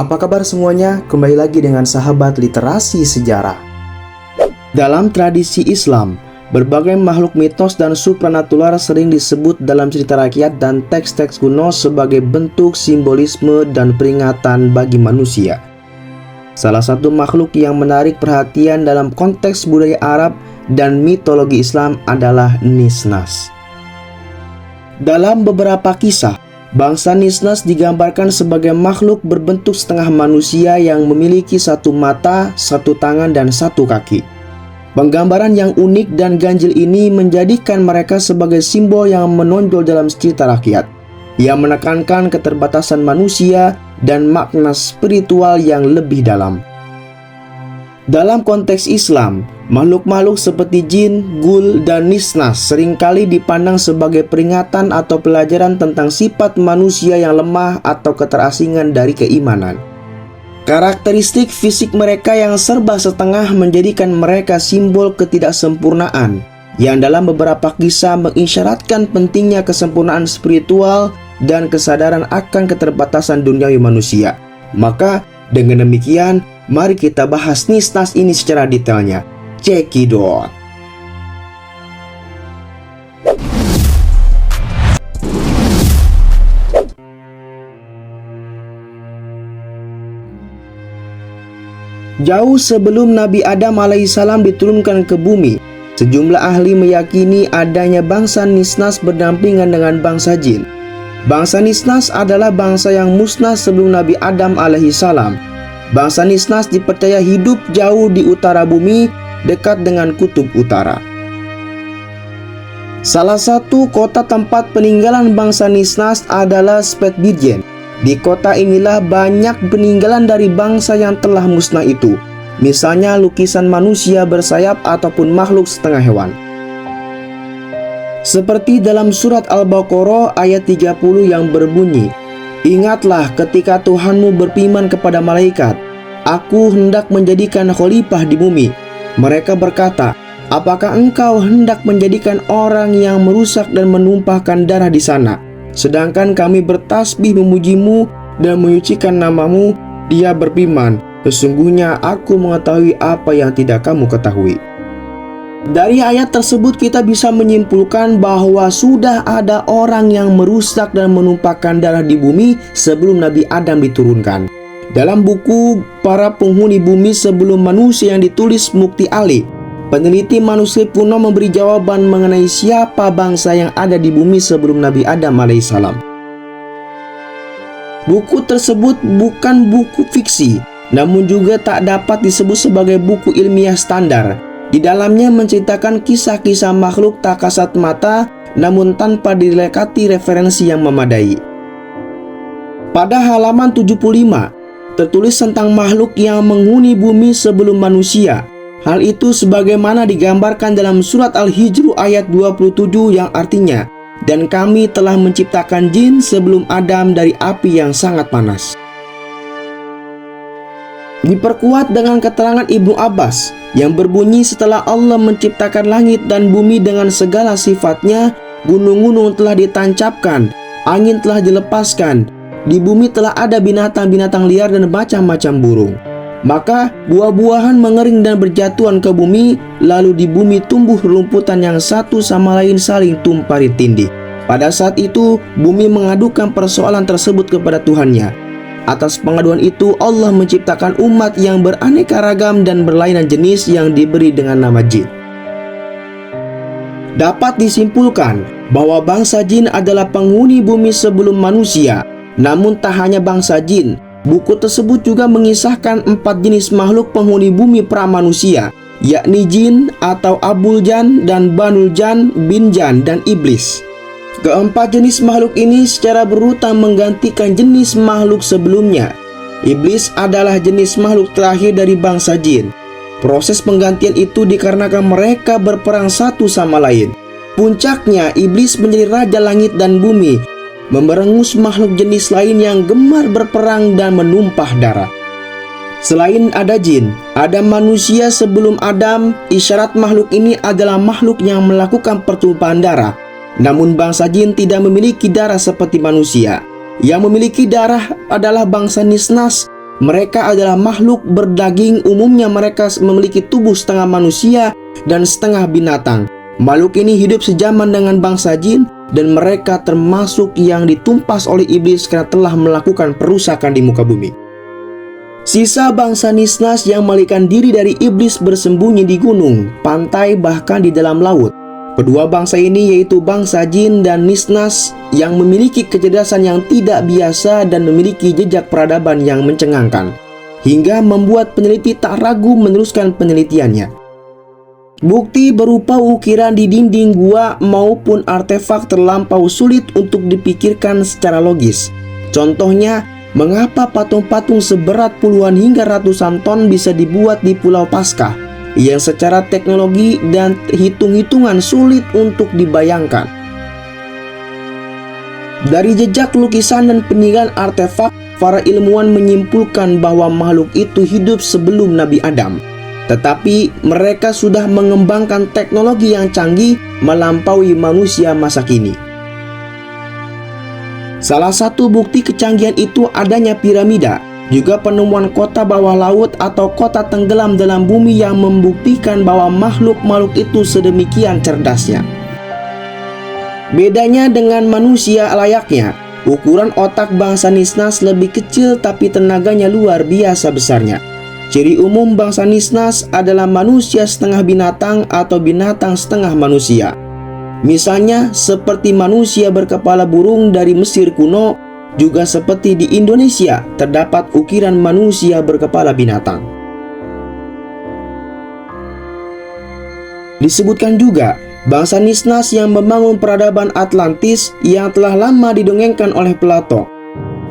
Apa kabar semuanya? Kembali lagi dengan sahabat literasi sejarah. Dalam tradisi Islam, berbagai makhluk mitos dan supranatural sering disebut dalam cerita rakyat dan teks-teks kuno sebagai bentuk simbolisme dan peringatan bagi manusia. Salah satu makhluk yang menarik perhatian dalam konteks budaya Arab dan mitologi Islam adalah Nisnas. Dalam beberapa kisah, bangsa Nisnas digambarkan sebagai makhluk berbentuk setengah manusia yang memiliki satu mata, satu tangan, dan satu kaki. Penggambaran yang unik dan ganjil ini menjadikan mereka sebagai simbol yang menonjol dalam cerita rakyat, yang menekankan keterbatasan manusia dan makna spiritual yang lebih dalam. Dalam konteks Islam, makhluk-makhluk seperti jin, gul, dan nisnas seringkali dipandang sebagai peringatan atau pelajaran tentang sifat manusia yang lemah atau keterasingan dari keimanan. Karakteristik fisik mereka yang serba setengah menjadikan mereka simbol ketidaksempurnaan, yang dalam beberapa kisah mengisyaratkan pentingnya kesempurnaan spiritual dan kesadaran akan keterbatasan duniawi manusia. Maka, dengan demikian, mari kita bahas Nisnas ini secara detailnya. Cekidot. Jauh sebelum Nabi Adam alaihissalam diturunkan ke bumi, sejumlah ahli meyakini adanya bangsa Nisnas berdampingan dengan bangsa jin. Bangsa Nisnas adalah bangsa yang musnah sebelum Nabi Adam alaihissalam. Bangsa Nisnas dipercaya hidup jauh di utara bumi, dekat dengan kutub utara. Salah satu kota tempat peninggalan bangsa Nisnas adalah Spetsbergen. Di kota inilah banyak peninggalan dari bangsa yang telah musnah itu, misalnya lukisan manusia bersayap ataupun makhluk setengah hewan. Seperti dalam surat Al-Baqarah ayat 30 yang berbunyi, "Ingatlah ketika Tuhanmu berfirman kepada malaikat, Aku hendak menjadikan khalifah di bumi. Mereka berkata, apakah engkau hendak menjadikan orang yang merusak dan menumpahkan darah di sana? Sedangkan kami bertasbih memujimu dan menyucikan namamu." Dia berfirman, "Sesungguhnya aku mengetahui apa yang tidak kamu ketahui." Dari ayat tersebut kita bisa menyimpulkan bahwa sudah ada orang yang merusak dan menumpahkan darah di bumi sebelum Nabi Adam diturunkan. Dalam buku Para Penghuni Bumi Sebelum Manusia yang ditulis Mukti Ali, peneliti manuskrip kuno memberi jawaban mengenai siapa bangsa yang ada di bumi sebelum Nabi Adam alaihissalam. Buku tersebut bukan buku fiksi, namun juga tak dapat disebut sebagai buku ilmiah standar. Di dalamnya menceritakan kisah-kisah makhluk tak kasat mata, namun tanpa dilekati referensi yang memadai. Pada halaman 75, tertulis tentang makhluk yang menghuni bumi sebelum manusia. Hal itu sebagaimana digambarkan dalam surat Al-Hijr ayat 27 yang artinya, "Dan kami telah menciptakan jin sebelum Adam dari api yang sangat panas." Diperkuat dengan keterangan Ibnu Abbas yang berbunyi, setelah Allah menciptakan langit dan bumi dengan segala sifatnya, gunung-gunung telah ditancapkan, angin telah dilepaskan, di bumi telah ada binatang-binatang liar dan macam-macam burung. Maka buah-buahan mengering dan berjatuhan ke bumi, lalu di bumi tumbuh rumputan yang satu sama lain saling tumpah tindih. Pada saat itu, bumi mengadukan persoalan tersebut kepada Tuhannya. Atas pengaduan itu, Allah menciptakan umat yang beraneka ragam dan berlainan jenis yang diberi dengan nama jin. Dapat disimpulkan bahwa bangsa jin adalah penghuni bumi sebelum manusia. Namun tak hanya bangsa jin, buku tersebut juga mengisahkan 4 jenis makhluk penghuni bumi pra-manusia, yakni jin atau Abul Jan dan Banul Jan, Bin Jan, dan Iblis. Keempat jenis makhluk ini secara berurutan menggantikan jenis makhluk sebelumnya. Iblis adalah jenis makhluk terakhir dari bangsa jin. Proses penggantian itu dikarenakan mereka berperang satu sama lain. Puncaknya, iblis menjadi raja langit dan bumi, memerengus makhluk jenis lain yang gemar berperang dan menumpah darah. Selain ada jin, ada manusia sebelum Adam. Isyarat makhluk ini adalah makhluk yang melakukan pertumpahan darah. Namun bangsa jin tidak memiliki darah seperti manusia. Yang memiliki darah adalah bangsa Nisnas mereka adalah makhluk berdaging. Umumnya mereka memiliki tubuh setengah manusia dan setengah binatang. Makhluk ini hidup sejaman dengan bangsa jin, dan mereka termasuk yang ditumpas oleh iblis karena telah melakukan perusakan di muka bumi. Sisa bangsa Nisnas yang melarikan diri dari iblis bersembunyi di gunung, pantai, bahkan di dalam laut. Kedua bangsa ini yaitu bangsa jin dan Nisnas yang memiliki kecerdasan yang tidak biasa dan memiliki jejak peradaban yang mencengangkan, hingga membuat peneliti tak ragu meneruskan penelitiannya. Bukti berupa ukiran di dinding gua maupun artefak terlampau sulit untuk dipikirkan secara logis. Contohnya, mengapa patung-patung seberat puluhan hingga ratusan ton bisa dibuat di Pulau Paskah yang secara teknologi dan hitung-hitungan sulit untuk dibayangkan. Dari jejak lukisan dan peninggalan artefak, para ilmuwan menyimpulkan bahwa makhluk itu hidup sebelum Nabi Adam. Tetapi mereka sudah mengembangkan teknologi yang canggih melampaui manusia masa kini. Salah satu bukti kecanggihan itu adanya piramida, juga penemuan kota bawah laut atau kota tenggelam dalam bumi yang membuktikan bahwa makhluk-makhluk itu sedemikian cerdasnya. Bedanya dengan manusia layaknya, ukuran otak bangsa Nisnas lebih kecil tapi tenaganya luar biasa besarnya. Ciri umum bangsa Nisnas adalah manusia setengah binatang atau binatang setengah manusia. Misalnya seperti manusia berkepala burung dari Mesir kuno, juga seperti di Indonesia terdapat ukiran manusia berkepala binatang. Disebutkan juga bangsa Nisnas yang membangun peradaban Atlantis yang telah lama didongengkan oleh Plato.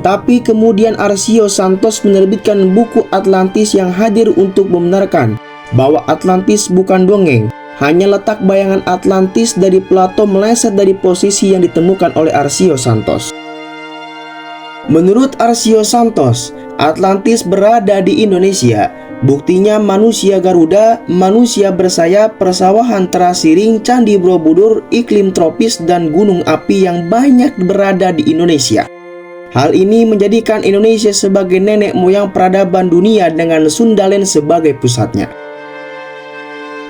Tapi kemudian Arcio Santos menerbitkan buku Atlantis yang hadir untuk membenarkan bahwa Atlantis bukan dongeng. Hanya letak bayangan Atlantis dari Plato meleset dari posisi yang ditemukan oleh Arcio Santos. Menurut Arcio Santos, Atlantis berada di Indonesia. Buktinya manusia Garuda, manusia bersayap, persawahan terasiring, Candi Borobudur, iklim tropis, dan gunung api yang banyak berada di Indonesia. Hal ini menjadikan Indonesia sebagai nenek moyang peradaban dunia dengan Sundalen sebagai pusatnya.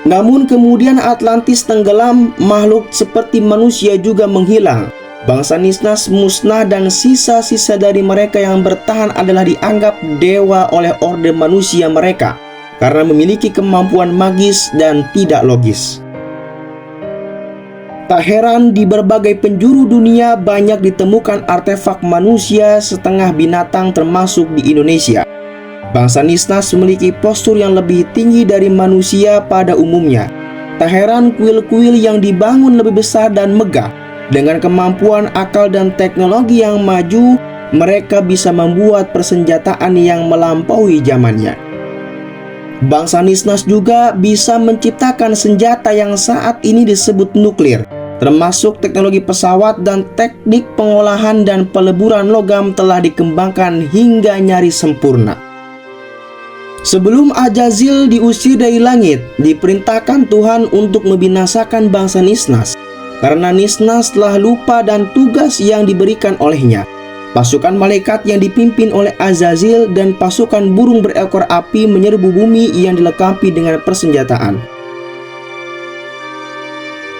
Namun kemudian Atlantis tenggelam, makhluk seperti manusia juga menghilang. Bangsa Nisnas musnah dan sisa-sisa dari mereka yang bertahan adalah dianggap dewa oleh orde manusia mereka karena memiliki kemampuan magis dan tidak logis. Tak heran di berbagai penjuru dunia banyak ditemukan artefak manusia setengah binatang termasuk di Indonesia. Bangsa Nisnas memiliki postur yang lebih tinggi dari manusia pada umumnya. Tak heran kuil-kuil yang dibangun lebih besar dan megah. Dengan kemampuan akal dan teknologi yang maju, mereka bisa membuat persenjataan yang melampaui zamannya. Bangsa Nisnas juga bisa menciptakan senjata yang saat ini disebut nuklir, termasuk teknologi pesawat dan teknik pengolahan dan peleburan logam telah dikembangkan hingga nyaris sempurna. Sebelum Ajazil diusir dari langit, diperintahkan Tuhan untuk membinasakan bangsa Nisnas, karena Nisnas telah lupa dan tugas yang diberikan olehnya. Pasukan malaikat yang dipimpin oleh Azazil dan pasukan burung berekor api menyerbu bumi yang dilengkapi dengan persenjataan.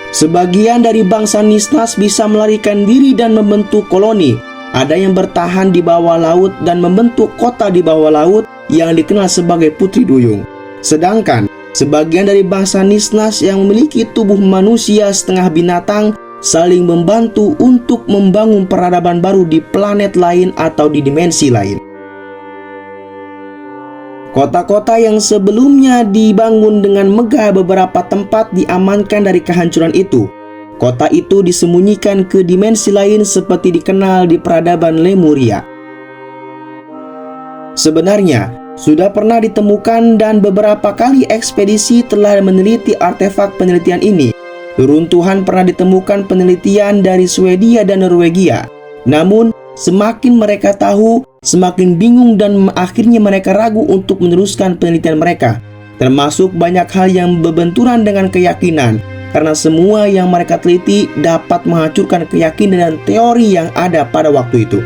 Sebagian dari bangsa Nisnas bisa melarikan diri dan membentuk koloni. Ada yang bertahan di bawah laut dan membentuk kota di bawah laut yang dikenal sebagai Putri Duyung. Sedangkan sebagian dari bangsa Nisnas yang memiliki tubuh manusia setengah binatang saling membantu untuk membangun peradaban baru di planet lain atau di dimensi lain. Kota-kota yang sebelumnya dibangun dengan megah, beberapa tempat diamankan dari kehancuran itu. Kota itu disembunyikan ke dimensi lain seperti dikenal di peradaban Lemuria. Sebenarnya, sudah pernah ditemukan dan beberapa kali ekspedisi telah meneliti artefak penelitian ini. Reruntuhan pernah ditemukan penelitian dari Swedia dan Norwegia. Namun, semakin mereka tahu, semakin bingung dan akhirnya mereka ragu untuk meneruskan penelitian mereka. Termasuk banyak hal yang berbenturan dengan keyakinan, karena semua yang mereka teliti dapat menghancurkan keyakinan dan teori yang ada pada waktu itu.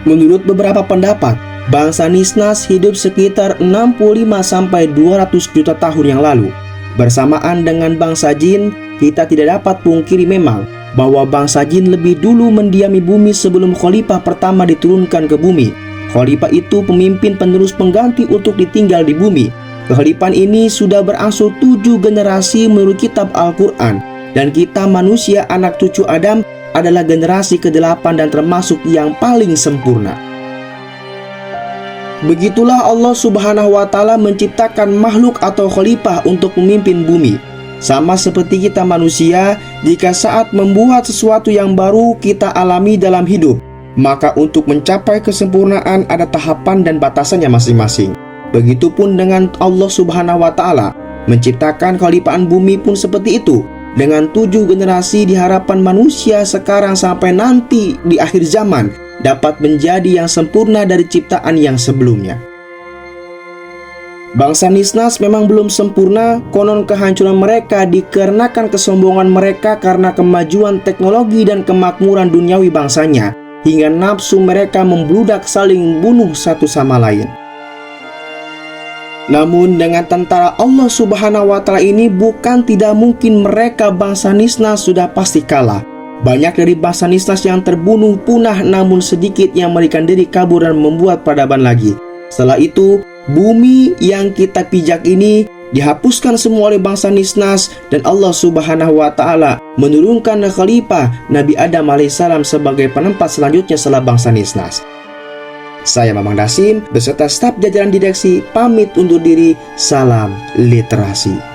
Menurut beberapa pendapat, bangsa Nisnas hidup sekitar 65-200 juta tahun yang lalu. Bersamaan dengan bangsa jin, kita tidak dapat pungkiri memang bahwa bangsa jin lebih dulu mendiami bumi sebelum khalifah pertama diturunkan ke bumi. Khalifah itu pemimpin penerus pengganti untuk ditinggal di bumi. Kekhalifahan ini sudah berangsur 7 generasi menurut kitab Al-Quran, dan kita manusia anak cucu Adam adalah generasi ke-8 dan termasuk yang paling sempurna. Begitulah Allah Subhanahu wa Ta'ala menciptakan makhluk atau khalifah untuk memimpin bumi. Sama seperti kita manusia, jika saat membuat sesuatu yang baru kita alami dalam hidup, maka untuk mencapai kesempurnaan ada tahapan dan batasannya masing-masing. Begitupun dengan Allah Subhanahu wa Ta'ala menciptakan khalifahan bumi pun seperti itu. Dengan 7 generasi diharapkan manusia sekarang sampai nanti di akhir zaman dapat menjadi yang sempurna dari ciptaan yang sebelumnya. Bangsa Nisnas memang belum sempurna, konon kehancuran mereka dikarenakan kesombongan mereka karena kemajuan teknologi dan kemakmuran duniawi bangsanya, hingga nafsu mereka membludak saling bunuh satu sama lain. Namun dengan tentara Allah Subhanahu wa Ta'ala ini bukan tidak mungkin mereka bangsa Nisnas sudah pasti kalah. Banyak dari bangsa Nisnas yang terbunuh punah, namun sedikit yang melarikan diri kabur dan membuat peradaban lagi. Setelah itu, bumi yang kita pijak ini dihapuskan semua oleh bangsa Nisnas, dan Allah Subhanahu wa Ta'ala menurunkan khalifah Nabi Adam alaihissalam sebagai penempat selanjutnya setelah bangsa Nisnas. Saya Mamang Dasim beserta staf jajaran didaksi pamit undur diri. Salam literasi.